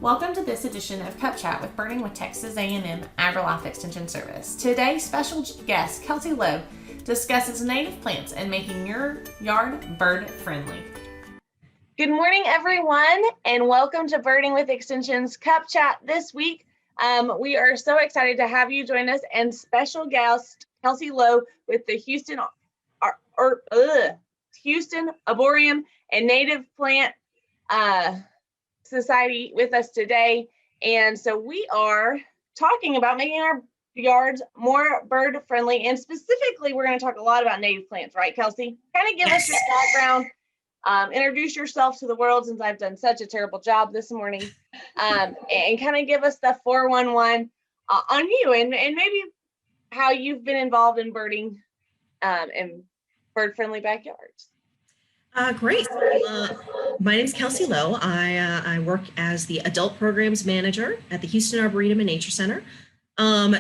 Welcome to this edition of Cup Chat with Birding with Texas A&M AgriLife Extension Service. Today's special guest, Kelsey Low, discusses native plants and making your yard bird friendly. Good morning, everyone, and welcome to Birding with Extension's Cup Chat this week. We are so excited to have you join us, and special guest Kelsey Low with the Houston Arboretum and Native Plant Society with us today. And so we are talking about making our yards more bird friendly, and specifically we're going to talk a lot about native plants, right, Kelsey? Kind of give us your background, introduce yourself to the world, since I've done such a terrible job this morning, and kind of give us the 411 on you and maybe how you've been involved in birding and bird friendly backyards. Great. My name is Kelsey Low. I work as the adult programs manager at the Houston Arboretum and Nature Center.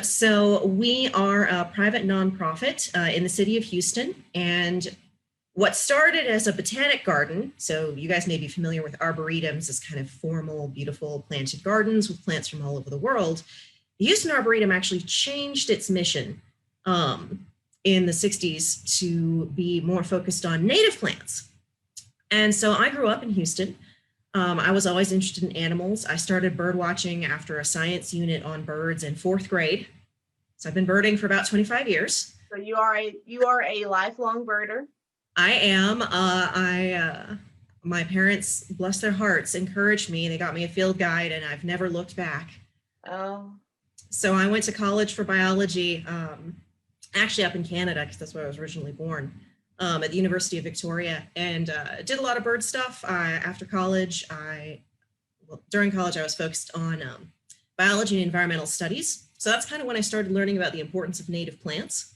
So we are a private nonprofit in the city of Houston, and what started as a botanic garden, so you guys may be familiar with arboretums as kind of formal, beautiful planted gardens with plants from all over the world. The Houston Arboretum actually changed its mission in the 60s to be more focused on native plants. And so I grew up in Houston. I was always interested in animals. I started bird watching after a science unit on birds in 4th grade. So I've been birding for about 25 years. So you are a lifelong birder. I am. My parents, bless their hearts, encouraged me. They got me a field guide, and I've never looked back. Oh. So I went to college for biology, actually up in Canada, because that's where I was originally born. At the University of Victoria, and did a lot of bird stuff. After college, during college, I was focused on biology and environmental studies. So that's kind of when I started learning about the importance of native plants,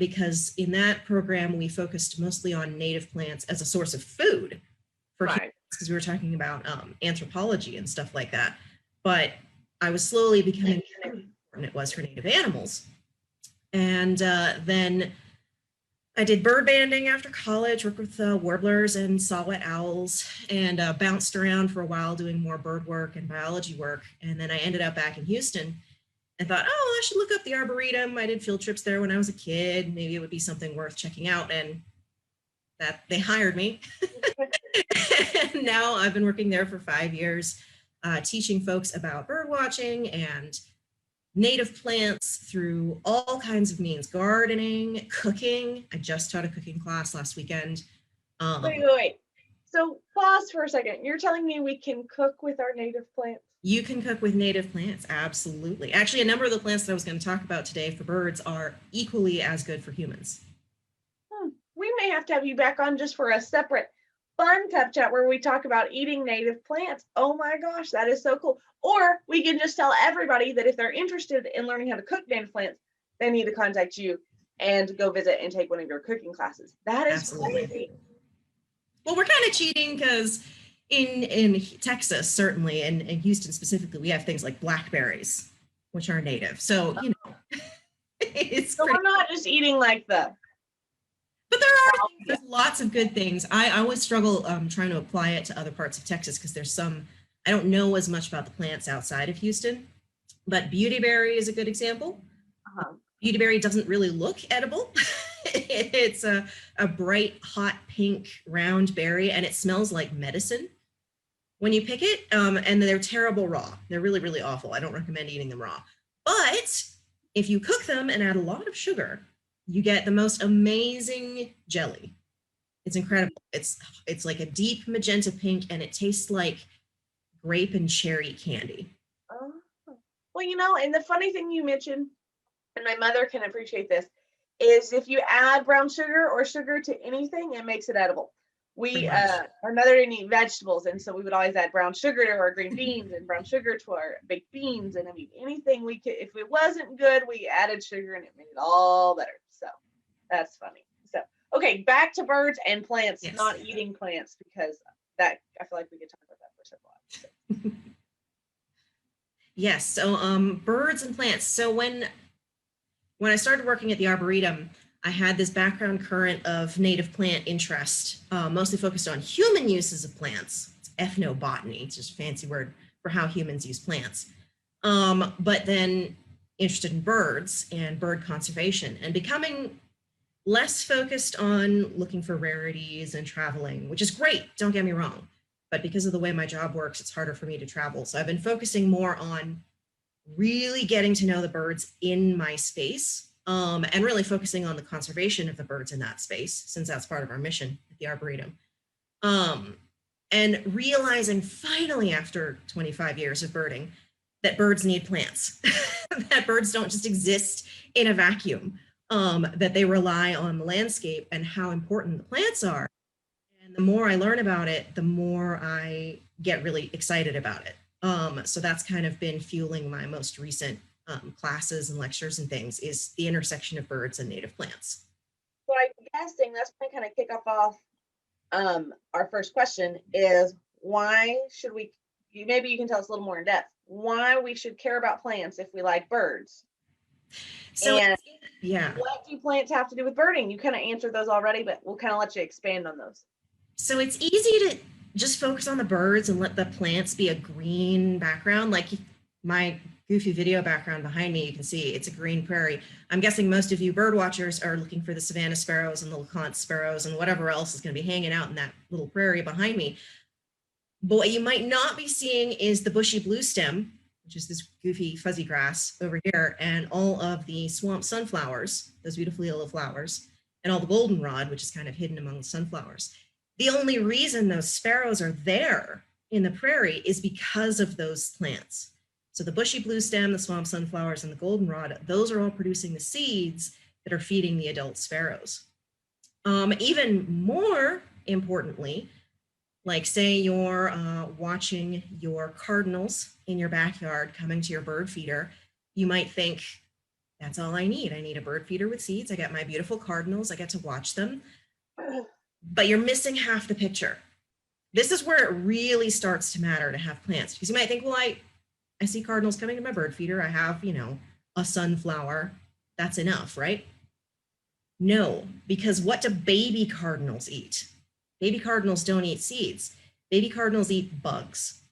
because in that program, we focused mostly on native plants as a source of food for humans, because we were talking about anthropology and stuff like that. But I was slowly becoming how important it was for native animals. And then I did bird banding after college, worked with warblers and saw-whet owls, and bounced around for a while doing more bird work and biology work. And then I ended up back in Houston and thought, oh, I should look up the Arboretum. I did field trips there when I was a kid. Maybe it would be something worth checking out. And that they hired me. And now I've been working there for 5 years, teaching folks about bird watching and native plants through all kinds of means: gardening, cooking. I just taught a cooking class last weekend. Wait. So pause for a second. You're telling me we can cook with our native plants? You can cook with native plants, absolutely. Actually, a number of the plants that I was going to talk about today for birds are equally as good for humans. We may have to have you back on just for a separate fun cup chat where we talk about eating native plants. Oh my gosh, that is so cool. Or we can just tell everybody that if they're interested in learning how to cook native plants, they need to contact you and go visit and take one of your cooking classes. That is crazy. Well, we're kind of cheating because in Texas, certainly, and in Houston specifically, we have things like blackberries, which are native. So, you know, it's so we're not just eating like the... But there's lots of good things. I always struggle trying to apply it to other parts of Texas because there's some, I don't know as much about the plants outside of Houston, but beautyberry is a good example. Beautyberry doesn't really look edible. It's a bright, hot, pink, round berry, and it smells like medicine when you pick it, and they're terrible raw. They're really, really awful. I don't recommend eating them raw. But if you cook them and add a lot of sugar, you get the most amazing jelly. It's incredible. It's like a deep magenta pink, and it tastes like grape and cherry candy. Oh. Well, you know, and the funny thing you mentioned, and my mother can appreciate this, is if you add brown sugar or sugar to anything, it makes it edible. Our mother didn't eat vegetables, and so we would always add brown sugar to our green beans and brown sugar to our baked beans. And I mean, anything we could, if it wasn't good, we added sugar and it made it all better. So that's funny. So, okay, back to birds and plants, not eating plants, because that, I feel like we could talk about that for so long. Yes, so birds and plants. So when I started working at the Arboretum, I had this background current of native plant interest, mostly focused on human uses of plants. It's ethnobotany. It's just a fancy word for how humans use plants. But then interested in birds and bird conservation and becoming less focused on looking for rarities and traveling, which is great, don't get me wrong. But because of the way my job works, it's harder for me to travel. So I've been focusing more on really getting to know the birds in my space, and really focusing on the conservation of the birds in that space, since that's part of our mission at the Arboretum. And realizing finally after 25 years of birding that birds need plants, that birds don't just exist in a vacuum, that they rely on the landscape and how important the plants are. And the more I learn about it, the more I get really excited about it. So that's kind of been fueling my most recent classes and lectures and things, is the intersection of birds and native plants. So I'm guessing that's going to kind of kick off our first question is, why should we, maybe you can tell us a little more in depth, why we should care about plants if we like birds? So and yeah, what do plants have to do with birding? You kind of answered those already, but we'll kind of let you expand on those. So it's easy to just focus on the birds and let the plants be a green background. Like my goofy video background behind me, you can see it's a green prairie. I'm guessing most of you bird watchers are looking for the Savannah sparrows and the LeConte sparrows and whatever else is going to be hanging out in that little prairie behind me. But what you might not be seeing is the bushy blue stem, which is this goofy fuzzy grass over here, and all of the swamp sunflowers, those beautiful yellow flowers, and all the goldenrod, which is kind of hidden among the sunflowers. The only reason those sparrows are there in the prairie is because of those plants. So the bushy blue stem, the swamp sunflowers, and the goldenrod, those are all producing the seeds that are feeding the adult sparrows. Even more importantly, like say you're watching your cardinals in your backyard coming to your bird feeder, you might think, that's all I need. I need a bird feeder with seeds. I got my beautiful cardinals. I get to watch them. But you're missing half the picture. This is where it really starts to matter to have plants, because you might think, well, I see cardinals coming to my bird feeder. I have, a sunflower. That's enough, right? No, because what do baby cardinals eat? Baby cardinals don't eat seeds. Baby cardinals eat bugs.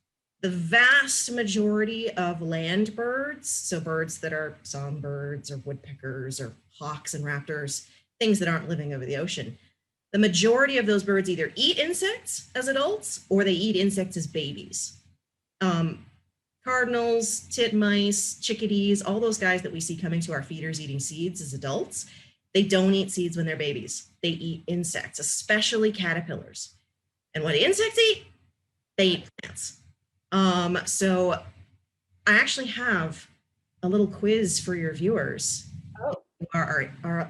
The vast majority of land birds, so birds that are songbirds or woodpeckers or hawks and raptors, things that aren't living over the ocean, the majority of those birds either eat insects as adults or they eat insects as babies. Cardinals, titmice, chickadees, all those guys that we see coming to our feeders eating seeds as adults, they don't eat seeds when they're babies. They eat insects, especially caterpillars. And what insects eat? They eat plants. So I actually have a little quiz for your viewers. Oh.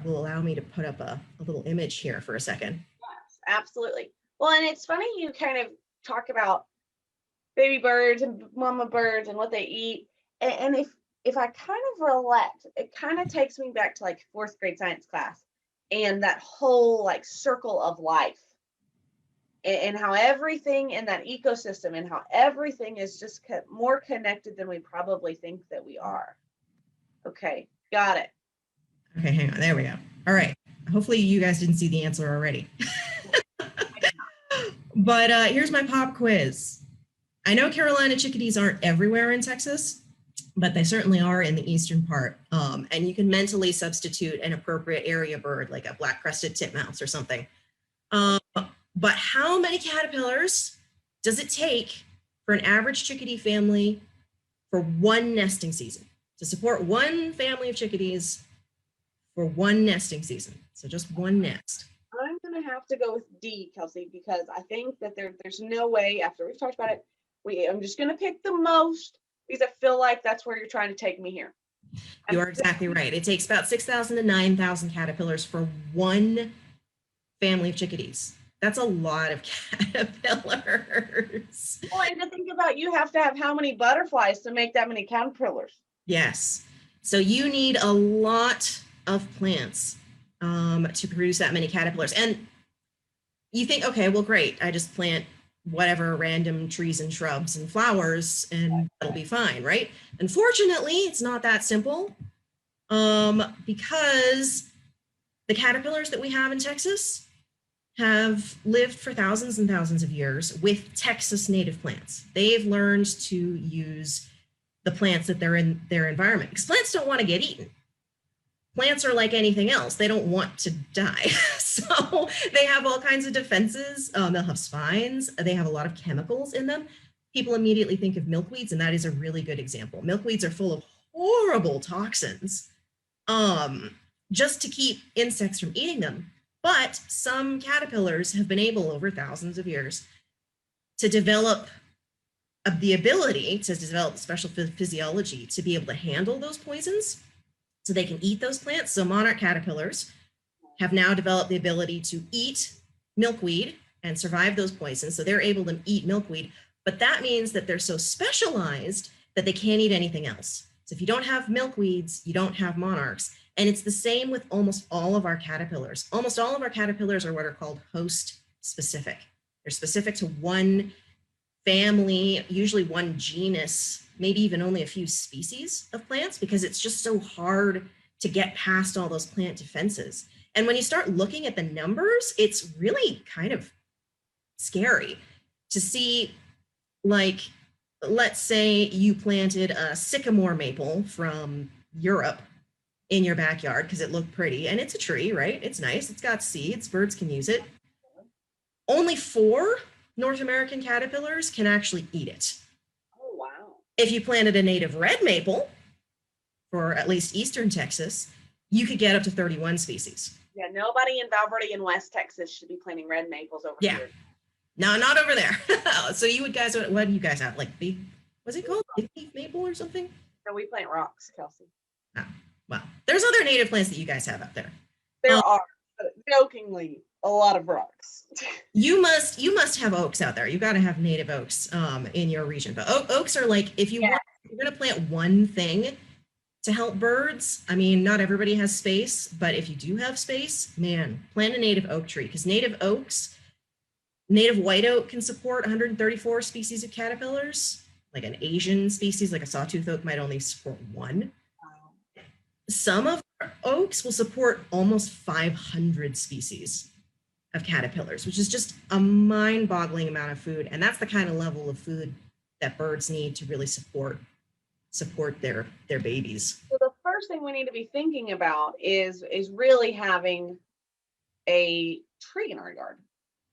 Will allow me to put up a little image here for a second. Yes, absolutely. Well, and it's funny you kind of talk about baby birds and mama birds and what they eat. And if I kind of relate, it kind of takes me back to like 4th grade science class and that whole like circle of life and how everything in that ecosystem and how everything is just more connected than we probably think that we are. Okay, got it. Okay, hang on. There we go. All right. Hopefully you guys didn't see the answer already. But here's my pop quiz. I know Carolina chickadees aren't everywhere in Texas, but they certainly are in the eastern part. And you can mentally substitute an appropriate area bird like a black-crested titmouse or something. But how many caterpillars does it take for an average chickadee family for one nesting season? To support one family of chickadees for one nesting season. So just one nest. I'm going to have to go with D, Kelsey, because I think that there's no way, after we've talked about it, I'm just going to pick the most because I feel like that's where you're trying to take me here. You are exactly right. It takes about 6,000 to 9,000 caterpillars for one family of chickadees. That's a lot of caterpillars. Well, and to think about, you have to have how many butterflies to make that many caterpillars? Yes. So you need a lot of plants to produce that many caterpillars. And you think, okay, well, great. I just plant whatever random trees and shrubs and flowers and that'll be fine, right? Unfortunately, it's not that simple because the caterpillars that we have in Texas, have lived for thousands and thousands of years with Texas native plants. They've learned to use the plants that they're in their environment, because plants don't want to get eaten. Plants are like anything else. They don't want to die. So they have all kinds of defenses. They'll have spines. They have a lot of chemicals in them. People immediately think of milkweeds, and that is a really good example. Milkweeds are full of horrible toxins just to keep insects from eating them. But some caterpillars have been able over thousands of years to develop the ability to develop special physiology to be able to handle those poisons so they can eat those plants. So monarch caterpillars have now developed the ability to eat milkweed and survive those poisons. So they're able to eat milkweed, but that means that they're so specialized that they can't eat anything else. So if you don't have milkweeds, you don't have monarchs. And it's the same with almost all of our caterpillars. Almost all of our caterpillars are what are called host specific. They're specific to one family, usually one genus, maybe even only a few species of plants, because it's just so hard to get past all those plant defenses. And when you start looking at the numbers, it's really kind of scary to see, like, let's say you planted a sycamore maple from Europe in your backyard because it looked pretty, and it's a tree, right? It's nice, it's got seeds, birds can use it. Only 4 North American caterpillars can actually eat it. Oh, wow. If you planted a native red maple, for at least Eastern Texas, you could get up to 31 species. Yeah, nobody in Valverde in West Texas should be planting red maples over here. No, not over there. So you guys, what do you guys have? Like, was it called big leaf maple or something? No, we plant rocks, Kelsey. Oh, well, there's other native plants that you guys have out there. There are, but jokingly, a lot of rocks. You must have oaks out there. You got to have native oaks in your region. But oaks are like, if you want, you're going to plant one thing to help birds. I mean, not everybody has space, but if you do have space, man, plant a native oak tree, because native white oak can support 134 species of caterpillars. Like an Asian species, like a sawtooth oak, might only support 1. Some of our oaks will support almost 500 species of caterpillars, which is just a mind-boggling amount of food. And that's the kind of level of food that birds need to really support their babies. So the first thing we need to be thinking about is really having a tree in our yard,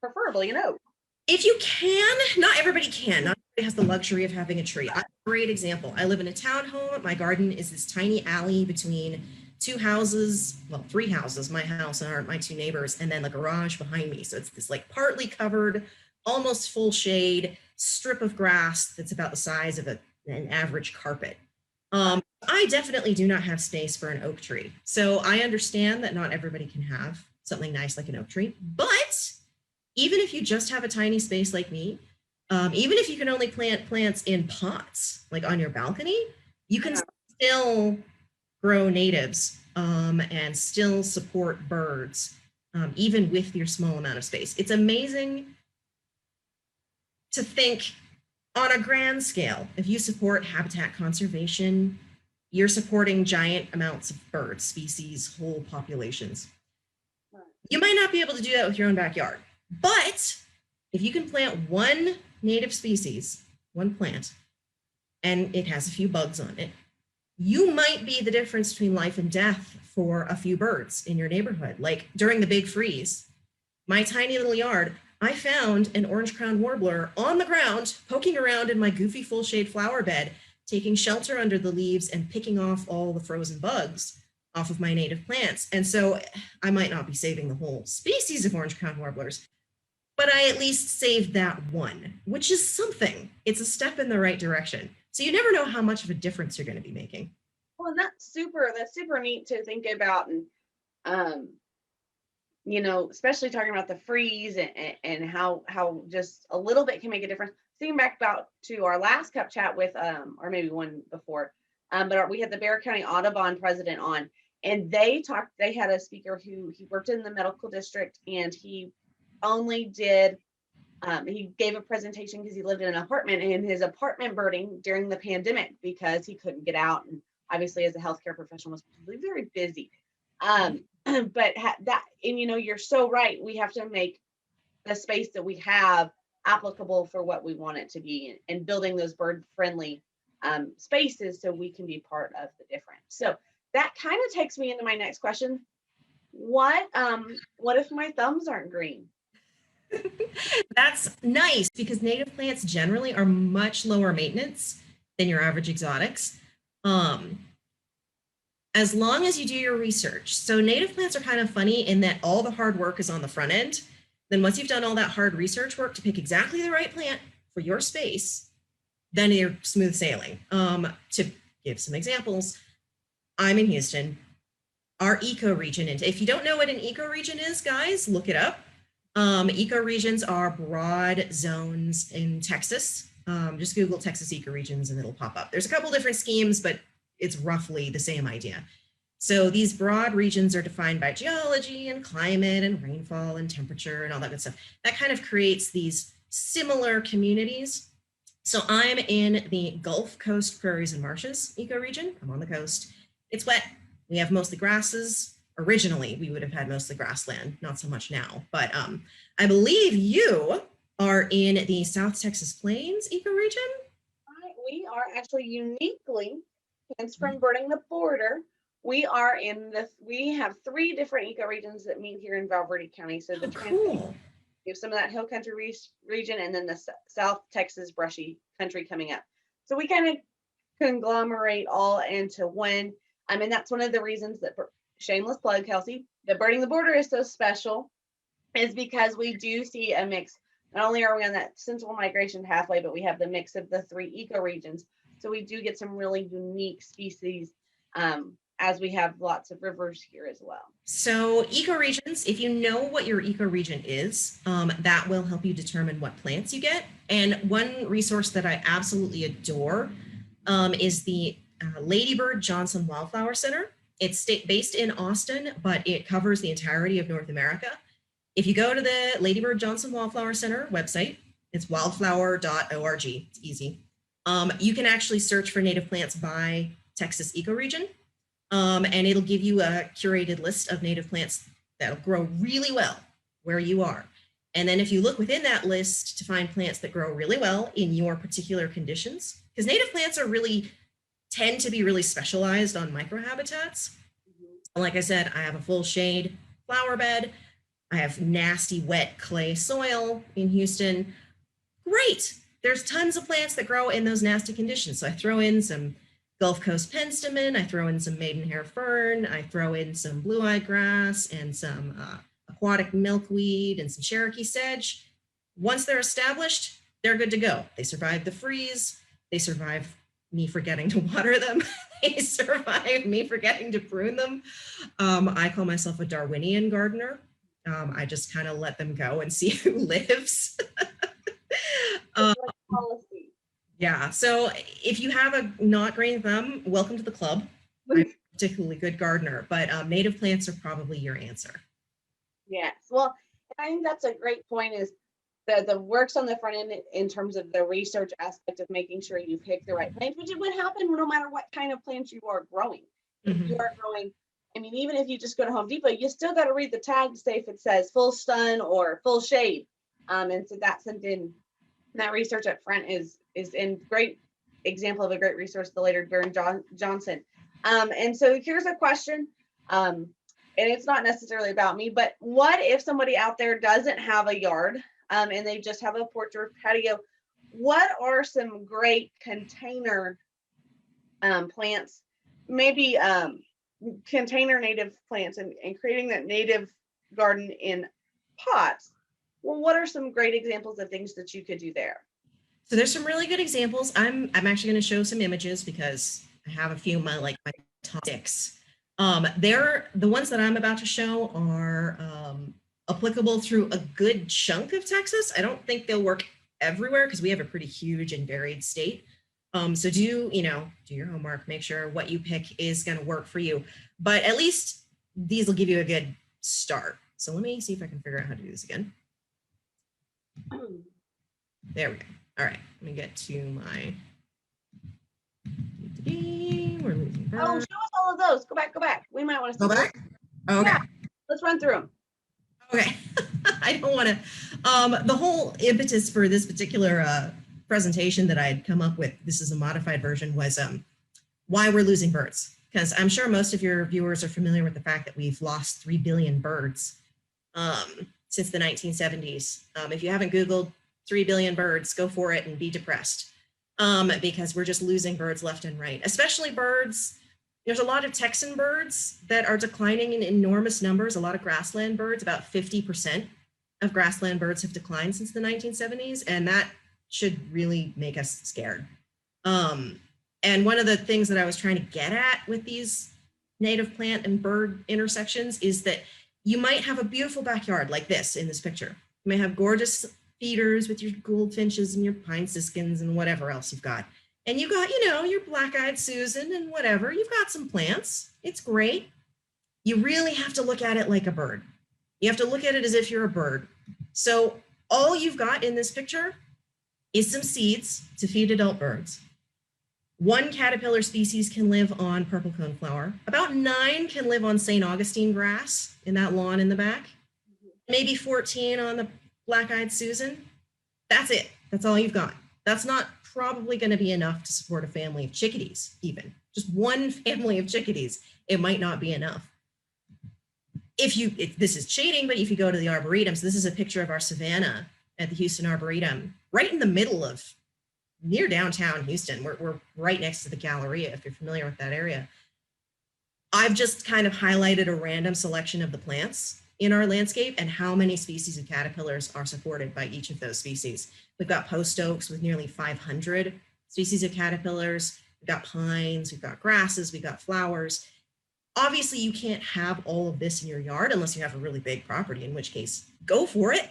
preferably an oak. If you can, not everybody can. Not everybody has the luxury of having a tree. I'm a great example. I live in a townhome. My garden is this tiny alley between 2 houses, well, 3 houses, my house and my 2 neighbors, and then the garage behind me. So it's this like partly covered, almost full shade strip of grass that's about the size of an average carpet. I definitely do not have space for an oak tree. So I understand that not everybody can have something nice like an oak tree, but even if you just have a tiny space like me, even if you can only plant plants in pots, like on your balcony, you can still grow natives and still support birds, even with your small amount of space. It's amazing to think on a grand scale, if you support habitat conservation, you're supporting giant amounts of bird species, whole populations. You might not be able to do that with your own backyard, but if you can plant 1 native species, 1 plant, and it has a few bugs on it, you might be the difference between life and death for a few birds in your neighborhood. Like during the big freeze, my tiny little yard, I found an orange-crowned warbler on the ground, poking around in my goofy full shade flower bed, taking shelter under the leaves and picking off all the frozen bugs off of my native plants. And so I might not be saving the whole species of orange-crowned warblers, but I at least saved that 1, which is something. It's a step in the right direction. So you never know how much of a difference you're going to be making. Well, and that's super neat to think about. And you know, especially talking about the freeze and how just a little bit can make a difference. Thinking back about to our last cup chat with or maybe one before, but we had the Bexar County Audubon president on, and they had a speaker who he worked in the medical district, and he only did he gave a presentation because he lived in an apartment, and his apartment burning during the pandemic because he couldn't get out, and obviously as a healthcare professional was very busy. But that, and you know, you're so right. We have to make the space that we have applicable for what we want it to be, and building those bird friendly spaces so we can be part of the difference. So that kind of takes me into my next question. What if my thumbs aren't green? That's nice because native plants generally are much lower maintenance than your average exotics. As long as you do your research. So native plants are kind of funny in that all the hard work is on the front end. Then once you've done all that hard research work to pick exactly the right plant for your space, then you're smooth sailing. To give some examples, I'm in Houston. Our ecoregion, and if you don't know what an ecoregion is, guys, look it up. Ecoregions are broad zones in Texas. Just Google Texas ecoregions and it'll pop up. There's a couple different schemes, but it's roughly the same idea. So these broad regions are defined by geology and climate and rainfall and temperature and all that good stuff. That kind of creates these similar communities. So I'm in the Gulf Coast prairies and marshes ecoregion. I'm on the coast. It's wet. We have mostly grasses. Originally, we would have had mostly grassland, not so much now. But I believe you are in the South Texas Plains ecoregion. We are actually uniquely, hence from Birding the Border, we have 3 different ecoregions that meet here in Valverde County. So the cool. We have some of that hill country region, and then the South Texas brushy country coming up. So we kind of conglomerate all into one. And that's one of the reasons that, shameless plug, Kelsey, that Birding the Border is so special, is because we do see a mix. Not only are we on that central migration pathway, but we have the mix of the 3 ecoregions. So we do get some really unique species, as we have lots of rivers here as well. So ecoregions, if you know what your ecoregion is, that will help you determine what plants you get. And one resource that I absolutely adore is the Ladybird Johnson Wildflower Center. It's based in Austin, but it covers the entirety of North America. If you go to the Ladybird Johnson Wildflower Center website, it's wildflower.org. It's easy. You can actually search for native plants by Texas ecoregion. And it'll give you a curated list of native plants that'll grow really well where you are. And then if you look within that list to find plants that grow really well in your particular conditions, because native plants tend to be really specialized on microhabitats. Like I said, I have a full shade flower bed. I have nasty, wet clay soil in Houston. Great. There's tons of plants that grow in those nasty conditions. So I throw in some Gulf Coast penstemon, I throw in some maidenhair fern, I throw in some blue-eyed grass and some aquatic milkweed and some Cherokee sedge. Once they're established, they're good to go. They survive the freeze. They survive me forgetting to water them. They survive me forgetting to prune them. I call myself a Darwinian gardener. I just kind of let them go and see who lives. Yeah, so if you have a not green thumb, welcome to the club. I'm a particularly good gardener, but native plants are probably your answer. Yes, well, I think that's a great point, is the works on the front end in terms of the research aspect of making sure you pick the right plants, which would happen no matter what kind of plants you are growing. If you are growing, even if you just go to Home Depot, you still got to read the tag to say if it says full sun or full shade. And so that's something that research up front is in great example of a great resource, the later Baron Johnson. And so here's a question, and it's not necessarily about me, but what if somebody out there doesn't have a yard and they just have a porch or patio? What are some great container plants, maybe container native plants, and creating that native garden in pots? Well, what are some great examples of things that you could do there? So there's some really good examples. I'm actually going to show some images because I have a few of my top six. The ones that I'm about to show are applicable through a good chunk of Texas. I don't think they'll work everywhere because we have a pretty huge and varied state. So do your homework, make sure what you pick is going to work for you. But at least these will give you a good start. So let me see if I can figure out how to do this again. There we go. All right, let me get to my. We're losing her. Oh, show us all of those. Go back. We might want to go back. Okay. Yeah, let's run through them. Okay. I don't want to. The whole impetus for this particular presentation that I had come up with, this is a modified version, was why we're losing birds. Because I'm sure most of your viewers are familiar with the fact that we've lost 3 billion birds since the 1970s. If you haven't Googled 3 billion birds, go for it and be depressed, because we're just losing birds left and right, especially birds. There's a lot of Texan birds that are declining in enormous numbers, a lot of grassland birds, about 50% of grassland birds have declined since the 1970s, and that should really make us scared. And one of the things that I was trying to get at with these native plant and bird intersections is that you might have a beautiful backyard like this in this picture. You may have gorgeous feeders with your goldfinches and your pine siskins and whatever else you've got. And you got, you know, your black-eyed Susan and whatever. You've got some plants. It's great. You really have to look at it like a bird. You have to look at it as if you're a bird. So all you've got in this picture is some seeds to feed adult birds. 1 caterpillar species can live on purple coneflower. About 9 can live on St. Augustine grass in that lawn in the back. Maybe 14 on the black-eyed Susan. That's it. That's all you've got. That's not probably going to be enough to support a family of chickadees, even. Just 1 family of chickadees, it might not be enough. This is cheating, but if you go to the Arboretum, so this is a picture of our savanna at the Houston Arboretum, right in the middle of, near downtown Houston. We're right next to the Galleria, if you're familiar with that area. I've just kind of highlighted a random selection of the plants in our landscape and how many species of caterpillars are supported by each of those species. We've got post oaks with nearly 500 species of caterpillars. We've got pines, we've got grasses, we've got flowers. Obviously, you can't have all of this in your yard unless you have a really big property, in which case, go for it.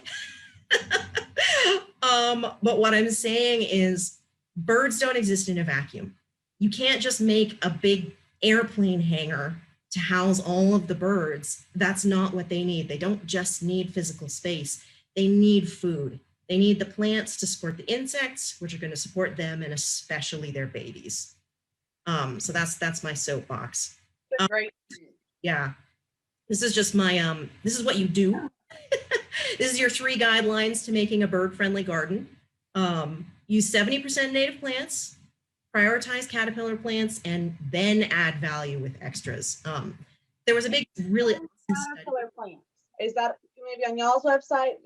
But what I'm saying is birds don't exist in a vacuum. You can't just make a big airplane hangar to house all of the birds. That's not what they need. They don't just need physical space. They need food. They need the plants to support the insects, which are going to support them and especially their babies. So that's my soapbox. Great. Yeah, this is just my, this is what you do. This is your 3 guidelines to making a bird-friendly garden. Use 70% native plants, prioritize caterpillar plants, and then add value with extras. There was a big, really awesome caterpillar plants. Is that maybe on y'all's website?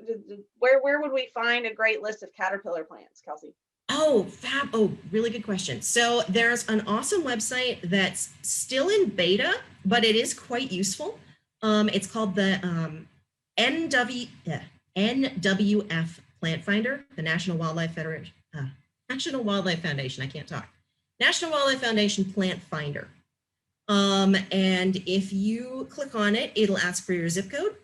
Where would we find a great list of caterpillar plants, Kelsey? Oh, fab. Oh, really good question. So there's an awesome website that's still in beta, but it is quite useful. It's called the NWF Plant Finder, the National Wildlife Foundation. I can't talk. National Wildlife Foundation Plant Finder. And if you click on it, it'll ask for your zip code,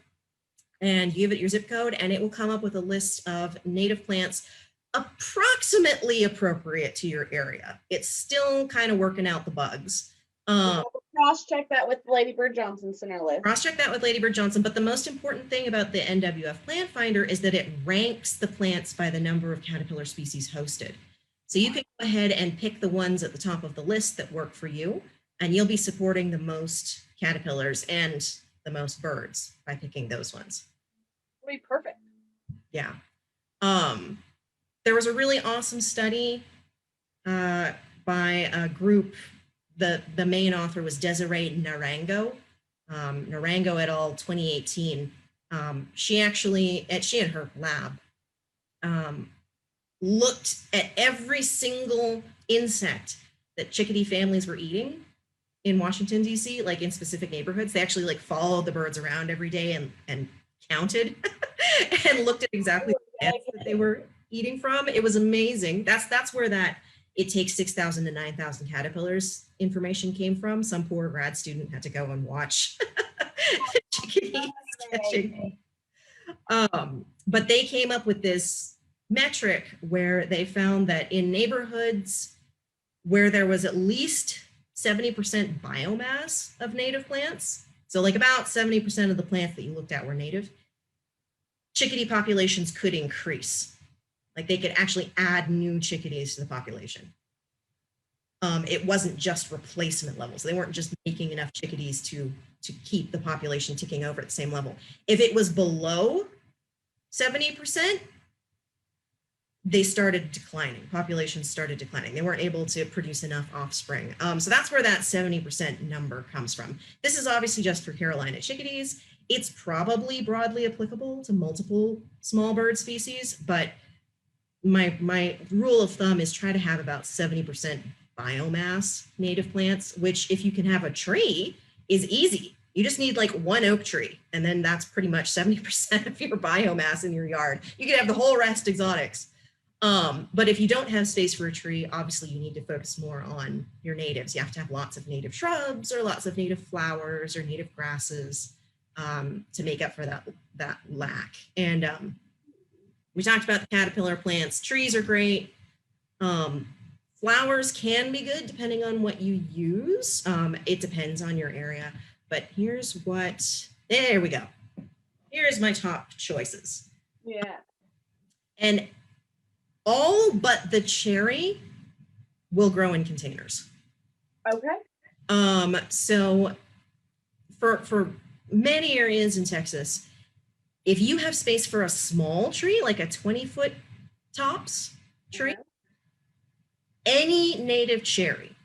and you give it your zip code, and it will come up with a list of native plants approximately appropriate to your area. It's still kind of working out the bugs. Cross-check that with Lady Bird Johnson Center list. Cross-check that with Lady Bird Johnson, but the most important thing about the NWF Plant Finder is that it ranks the plants by the number of caterpillar species hosted. So you can go ahead and pick the ones at the top of the list that work for you, and you'll be supporting the most caterpillars and the most birds by picking those ones. It'll be perfect. Yeah. There was a really awesome study by a group. The main author was Desiree Narango, Narango et al. 2018. She and her lab looked at every single insect that chickadee families were eating in Washington, D.C., like in specific neighborhoods. They actually like followed the birds around every day and counted and looked at exactly the plants that they were eating from. It was amazing. That's where that it takes 6,000 to 9,000 caterpillars information came from. Some poor grad student had to go and watch chickadees catching. But they came up with this metric where they found that in neighborhoods where there was at least 70% biomass of native plants, so like about 70% of the plants that you looked at were native, chickadee populations could increase. Like they could actually add new chickadees to the population. It wasn't just replacement levels. They weren't just making enough chickadees to keep the population ticking over at the same level. If it was below 70%, they started declining. Populations started declining. They weren't able to produce enough offspring. So that's where that 70% number comes from. This is obviously just for Carolina chickadees. It's probably broadly applicable to multiple small bird species, but my rule of thumb is try to have about 70% biomass native plants, which if you can have a tree is easy. You just need like one oak tree, and then that's pretty much 70% of your biomass in your yard. You can have the whole rest exotics. But if you don't have space for a tree, obviously you need to focus more on your natives. You have to have lots of native shrubs or lots of native flowers or native grasses to make up for that lack. And we talked about the caterpillar plants. Trees are great. Flowers can be good depending on what you use. It depends on your area. But here's there we go. Here's my top choices. Yeah. And all but the cherry will grow in containers. Okay. So for many areas in Texas, if you have space for a small tree, like a 20-foot tops tree, any native cherry,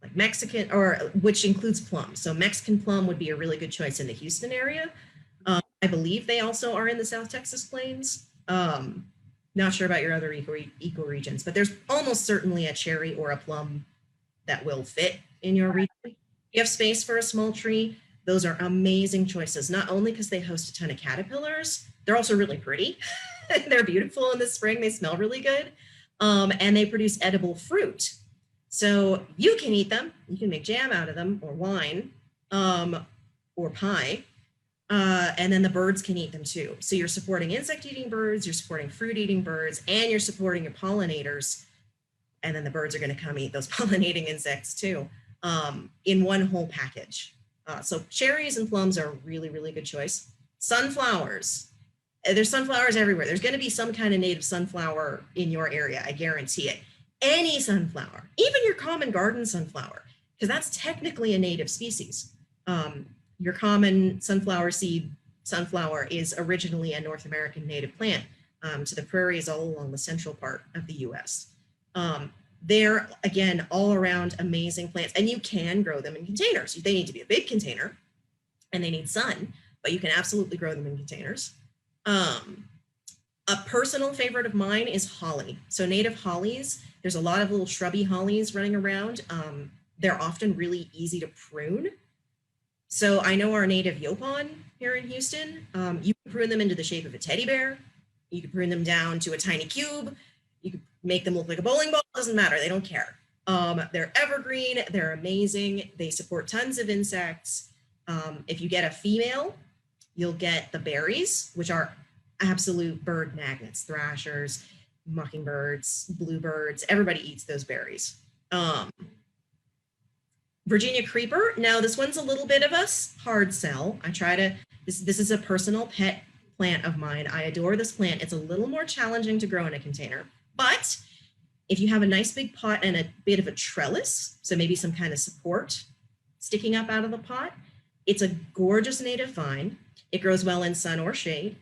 like Mexican, or which includes plums. So Mexican plum would be a really good choice in the Houston area. I believe they also are in the South Texas plains. Not sure about your other ecoregions, but there's almost certainly a cherry or a plum that will fit in your region. If you have space for a small tree, those are amazing choices, not only because they host a ton of caterpillars, they're also really pretty. They're beautiful in the spring, they smell really good, and they produce edible fruit. So you can eat them, you can make jam out of them, or wine, or pie, and then the birds can eat them too. So you're supporting insect-eating birds, you're supporting fruit-eating birds, and you're supporting your pollinators, and then the birds are gonna come eat those pollinating insects too, in one whole package. So cherries and plums are a really, really good choice. Sunflowers. There's sunflowers everywhere. There's going to be some kind of native sunflower in your area. I guarantee it. Any sunflower, even your common garden sunflower, because that's technically a native species. Your common sunflower seed sunflower is originally a North American native plant to the prairies all along the central part of the US. They're, again, all around amazing plants, and you can grow them in containers. They need to be a big container and they need sun, but you can absolutely grow them in containers. A personal favorite of mine is holly. So native hollies, there's a lot of little shrubby hollies running around. They're often really easy to prune. So I know our native yopon here in Houston, you can prune them into the shape of a teddy bear. You can prune them down to a tiny cube. You can make them look like a bowling ball, doesn't matter, they don't care. They're evergreen, they're amazing, they support tons of insects. If you get a female, you'll get the berries, which are absolute bird magnets, thrashers, mockingbirds, bluebirds, everybody eats those berries. Virginia creeper, now this one's a little bit of a hard sell. This is a personal pet plant of mine. I adore this plant. It's a little more challenging to grow in a container. But if you have a nice big pot and a bit of a trellis, so maybe some kind of support sticking up out of the pot, it's a gorgeous native vine. It grows well in sun or shade.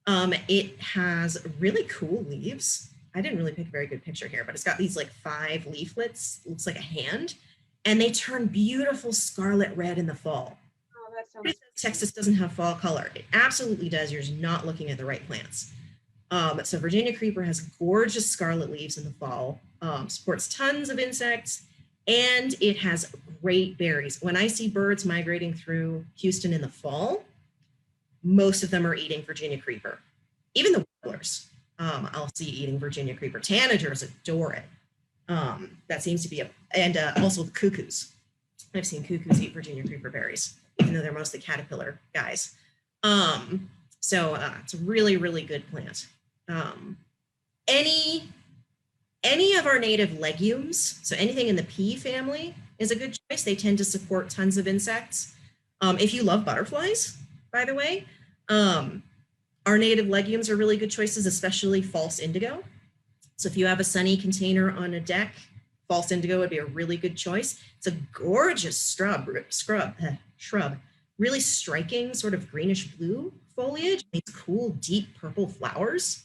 It has really cool leaves. I didn't really pick a very good picture here, but it's got these like 5 leaflets, looks like a hand, and they turn beautiful scarlet red in the fall. Oh, that sounds... Texas doesn't have fall color. It absolutely does. You're just not looking at the right plants. So Virginia creeper has gorgeous scarlet leaves in the fall, supports tons of insects, and it has great berries. When I see birds migrating through Houston in the fall, most of them are eating Virginia creeper. Even the warblers, I'll see eating Virginia creeper. Tanagers adore it. That seems to be and also the cuckoos. I've seen cuckoos eat Virginia creeper berries, even though they're mostly caterpillar guys. So it's a really, really good plant. Any of our native legumes, so anything in the pea family is a good choice. They tend to support tons of insects. If you love butterflies, by the way, our native legumes are really good choices, especially false indigo. So if you have a sunny container on a deck, false indigo would be a really good choice. It's a gorgeous shrub, really striking sort of greenish blue foliage, these cool deep purple flowers.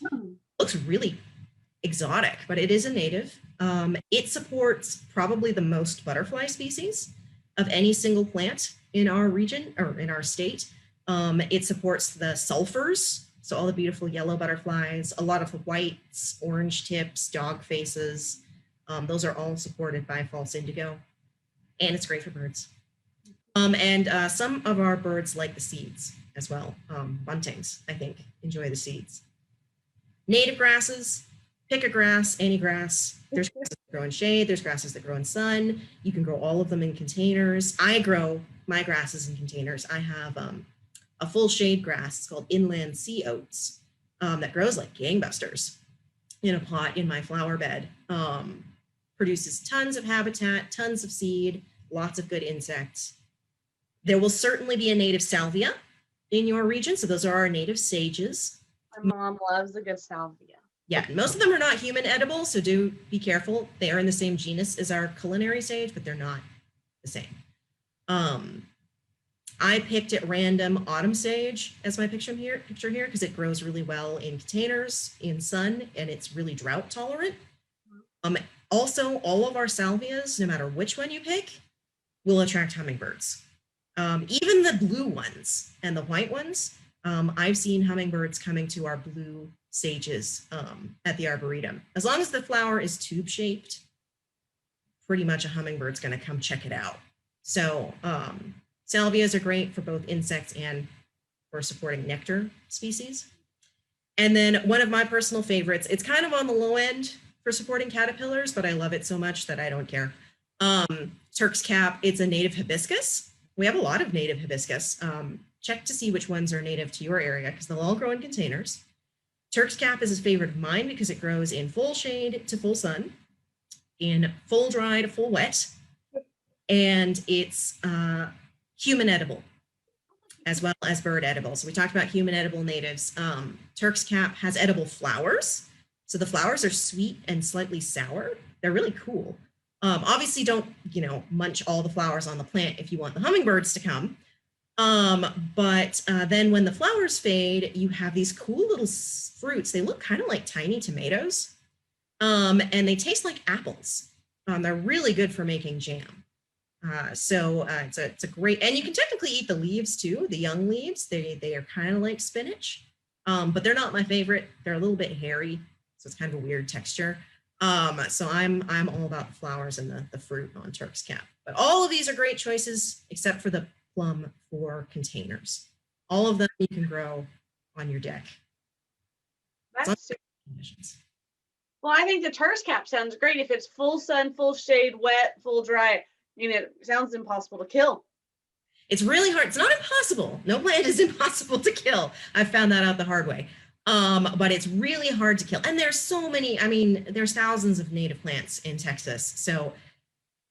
Looks really exotic, but it is a native. It supports probably the most butterfly species of any single plant in our region or in our state. It supports the sulfurs, so all the beautiful yellow butterflies, a lot of the whites, orange tips, dog faces. Those are all supported by false indigo, and it's great for birds. And some of our birds like the seeds as well. Buntings, I think, enjoy the seeds. Native grasses, pick a grass, any grass. There's grasses that grow in shade, there's grasses that grow in sun. You can grow all of them in containers. I grow my grasses in containers. I have a full shade grass, it's called inland sea oats, that grows like gangbusters in a pot in my flower bed. Produces tons of habitat, tons of seed, lots of good insects. There will certainly be a native salvia in your region. So those are our native sages. My mom loves a good salvia. Yeah, most of them are not human edible, so do be careful. They are in the same genus as our culinary sage, but they're not the same. I picked at random autumn sage as my picture here because it grows really well in containers, in sun, and it's really drought tolerant. Also, all of our salvias, no matter which one you pick, will attract hummingbirds. Even the blue ones and the white ones, I've seen hummingbirds coming to our blue sages at the Arboretum. As long as the flower is tube shaped, pretty much a hummingbird's going to come check it out. So salvias are great for both insects and for supporting nectar species. And then one of my personal favorites, it's kind of on the low end for supporting caterpillars, but I love it so much that I don't care. Turk's cap, it's a native hibiscus. We have a lot of native hibiscus. Check to see which ones are native to your area because they'll all grow in containers. Turk's cap is a favorite of mine because it grows in full shade to full sun, in full dry to full wet, and it's human edible as well as bird edible. So we talked about human edible natives. Turk's cap has edible flowers. So the flowers are sweet and slightly sour. They're really cool. Obviously don't, munch all the flowers on the plant if you want the hummingbirds to come. But then when the flowers fade, you have these cool little fruits. They look kind of like tiny tomatoes, and they taste like apples. They're really good for making jam. So it's a great, and you can technically eat the leaves too, the young leaves. They are kind of like spinach, but they're not my favorite. They're a little bit hairy, so it's kind of a weird texture. So I'm all about the flowers and the fruit on Turk's cap. But all of these are great choices except for the plum for containers. All of them you can grow on your deck. That's well, I think the Turk's cap sounds great if it's full sun, full shade, wet, full dry. It sounds impossible to kill. It's really hard. It's not impossible. No plant is impossible to kill. I found that out the hard way. But it's really hard to kill. And there's so many, there's thousands of native plants in Texas. So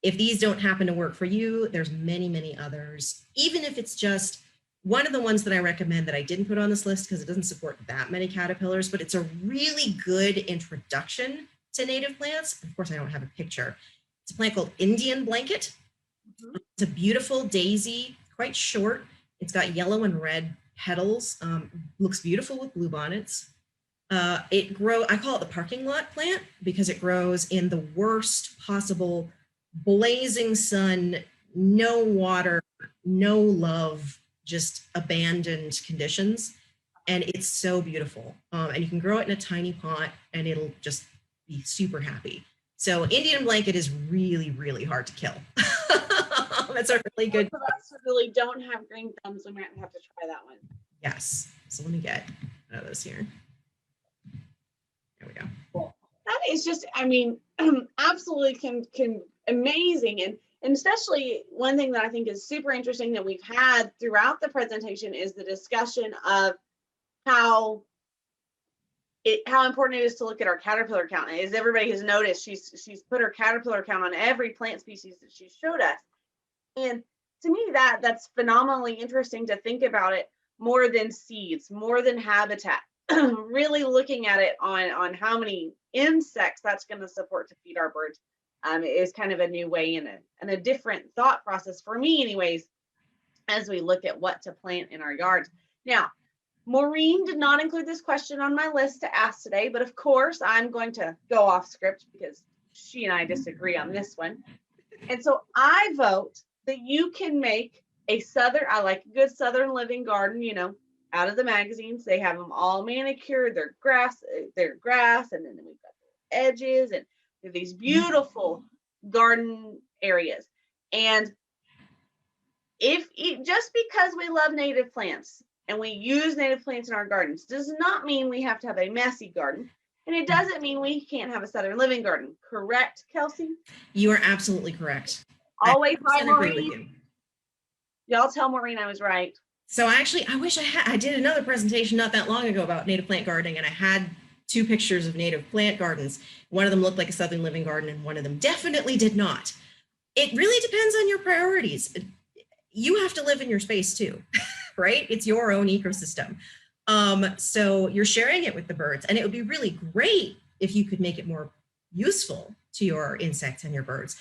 if these don't happen to work for you, there's many, many others. Even if it's just one of the ones that I recommend that I didn't put on this list because it doesn't support that many caterpillars, but it's a really good introduction to native plants. Of course, I don't have a picture. It's a plant called Indian blanket. Mm-hmm. It's a beautiful daisy, quite short. It's got yellow and red petals, looks beautiful with bluebonnets. I call it the parking lot plant because it grows in the worst possible blazing sun, no water, no love, just abandoned conditions. And it's so beautiful. And you can grow it in a tiny pot and it'll just be super happy. So Indian blanket is really, really hard to kill. That's a really good. For us who really don't have green thumbs, we might have to try that one. Yes. So let me get one of those here. There we go. Cool. That is just, absolutely can amazing. And especially one thing that I think is super interesting that we've had throughout the presentation is the discussion of how important it is to look at our caterpillar count. As everybody has noticed, she's put her caterpillar count on every plant species that she showed us. And to me, that's phenomenally interesting to think about it more than seeds, more than habitat, really looking at it on how many insects that's going to support to feed our birds is kind of a new way and a different thought process for me anyways, as we look at what to plant in our yards. Now, Maureen did not include this question on my list to ask today, but of course I'm going to go off script because she and I disagree on this one. And so I vote that you can make I like a good Southern living garden, you know, out of the magazines. They have them all manicured, they're grass, and then we've got the edges and these beautiful garden areas. And if just because we love native plants and we use native plants in our gardens does not mean we have to have a messy garden. And it doesn't mean we can't have a Southern living garden. Correct, Kelsey? You are absolutely correct. Always I right, 100% agree with Maureen. you. Y'all tell Maureen I was right. So actually, I wish I did another presentation not that long ago about native plant gardening, and I had 2 pictures of native plant gardens. One of them looked like a Southern living garden, and one of them definitely did not. It really depends on your priorities. You have to live in your space too, right? It's your own ecosystem. So you're sharing it with the birds, and it would be really great if you could make it more useful to your insects and your birds.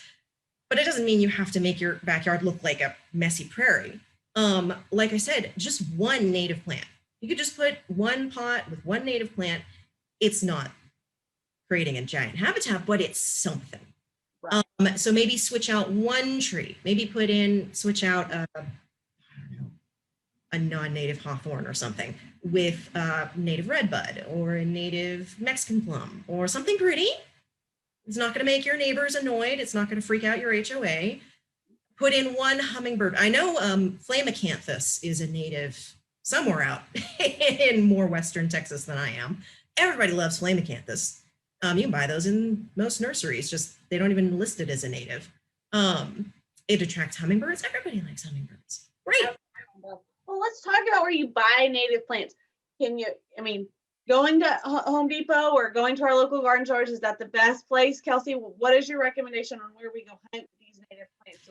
But it doesn't mean you have to make your backyard look like a messy prairie. Like I said, just one native plant. You could just put one pot with one native plant. It's not creating a giant habitat, but it's something. Right. So maybe switch out one tree, maybe switch out a non-native hawthorn or something with native redbud or a native Mexican plum or something pretty. It's not going to make your neighbors annoyed. It's not going to freak out your HOA. Put in one hummingbird. I know Flamacanthus is a native somewhere out in more Western Texas than I am. Everybody loves Flamacanthus. You can buy those in most nurseries, just they don't even list it as a native. It attracts hummingbirds. Everybody likes hummingbirds. Great. Well, let's talk about where you buy native plants. Going to Home Depot or going to our local garden stores, is that the best place? Kelsey, what is your recommendation on where we go hunt these native plants?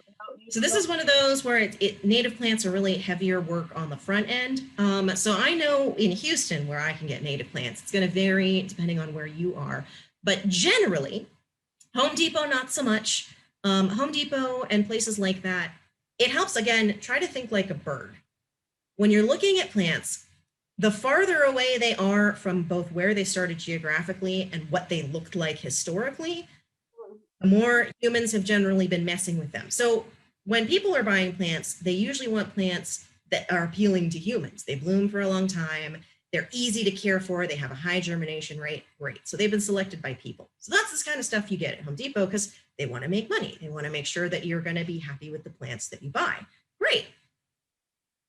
So this is one of those where native plants are really heavier work on the front end. So I know in Houston where I can get native plants, it's going to vary depending on where you are. But generally, Home Depot, not so much. Home Depot and places like that, it helps, again, try to think like a bird. When you're looking at plants, the farther away they are from both where they started geographically and what they looked like historically, the more humans have generally been messing with them. So when people are buying plants, they usually want plants that are appealing to humans. They bloom for a long time. They're easy to care for. They have a high germination rate. Great. So they've been selected by people. So that's this kind of stuff you get at Home Depot because they want to make money. They want to make sure that you're going to be happy with the plants that you buy. Great.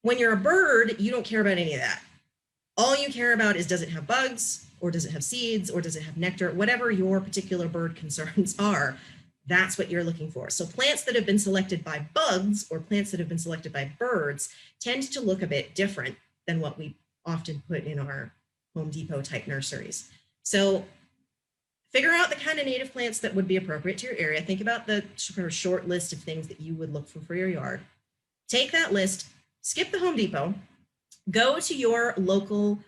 When you're a bird, you don't care about any of that. All you care about is, does it have bugs, or does it have seeds, or does it have nectar? Whatever your particular bird concerns are, that's what you're looking for. So plants that have been selected by bugs or plants that have been selected by birds tend to look a bit different than what we often put in our Home Depot type nurseries. So figure out the kind of native plants that would be appropriate to your area. Think about the sort of short list of things that you would look for your yard. Take that list, skip the Home Depot, go to your local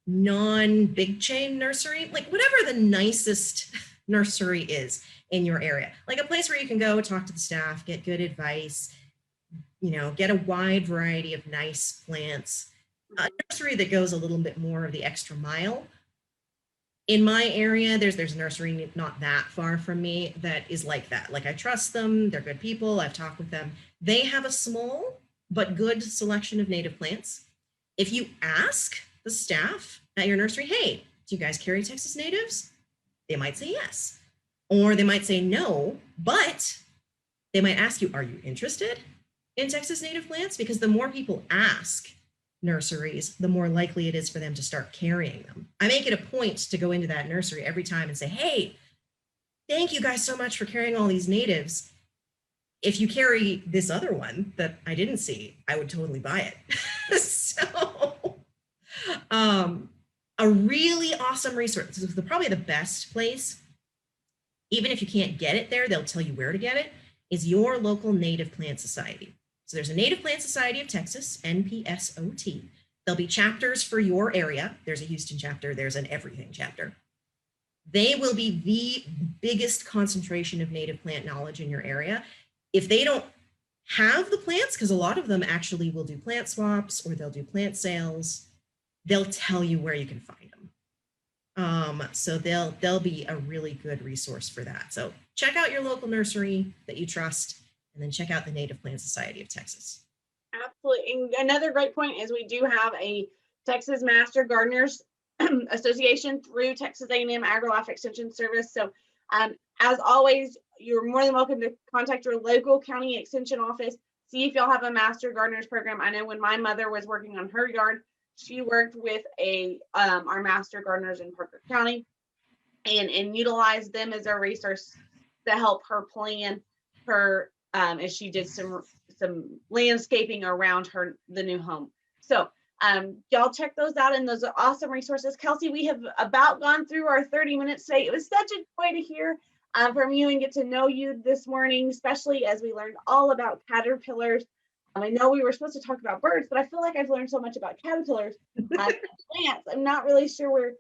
non-big chain nursery, like whatever the nicest nursery is in your area, like a place where you can go talk to the staff, get good advice, get a wide variety of nice plants, a nursery that goes a little bit more of the extra mile. In my area, there's a nursery not that far from me that is like that. Like I trust them, they're good people, I've talked with them. They have a small but good selection of native plants. If you ask the staff at your nursery, hey, do you guys carry Texas natives? They might say yes. Or they might say no, but they might ask you, are you interested in Texas native plants? Because the more people ask nurseries, the more likely it is for them to start carrying them. I make it a point to go into that nursery every time and say, hey, thank you guys so much for carrying all these natives. If you carry this other one that I didn't see, I would totally buy it. So a really awesome resource. This is probably the best place. Even if you can't get it there, they'll tell you where to get it, is your local Native Plant Society. So there's a Native Plant Society of Texas, NPSOT. There'll be chapters for your area. There's a Houston chapter, there's an everything chapter. They will be the biggest concentration of native plant knowledge in your area. If they don't have the plants, because a lot of them actually will do plant swaps or they'll do plant sales. They'll tell you where you can find them. So they'll be a really good resource for that. So check out your local nursery that you trust, and then check out the Native Plant Society of Texas. Absolutely. And another great point is we do have a Texas Master Gardeners Association through Texas A&M AgriLife Extension Service. So as always, you're more than welcome to contact your local county extension office. See if y'all have a Master Gardeners program. I know when my mother was working on her yard, she worked with our Master Gardeners in Parker County and utilized them as a resource to help her plan her as she did some landscaping around the new home. So y'all check those out, and those are awesome resources. Kelsey, we have about gone through our 30 minutes today. It was such a joy to hear from you and get to know you this morning, especially as we learned all about caterpillars. I know we were supposed to talk about birds, but I feel like I've learned so much about caterpillars and plants. I'm not really sure where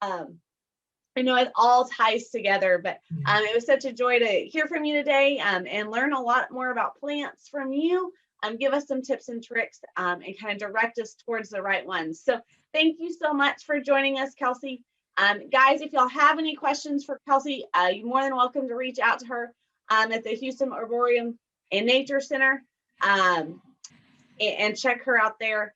I know it all ties together, but it was such a joy to hear from you today and learn a lot more about plants from you. Give us some tips and tricks and kind of direct us towards the right ones. So thank you so much for joining us, Kelsey. Guys, if y'all have any questions for Kelsey, you're more than welcome to reach out to her at the Houston Arboretum and Nature Center and check her out there.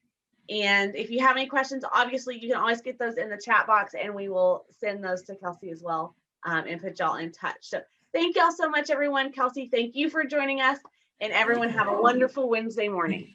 And if you have any questions, obviously you can always get those in the chat box, and we will send those to Kelsey as well and put y'all in touch. So thank y'all so much, everyone. Kelsey, thank you for joining us, and everyone have a wonderful Wednesday morning.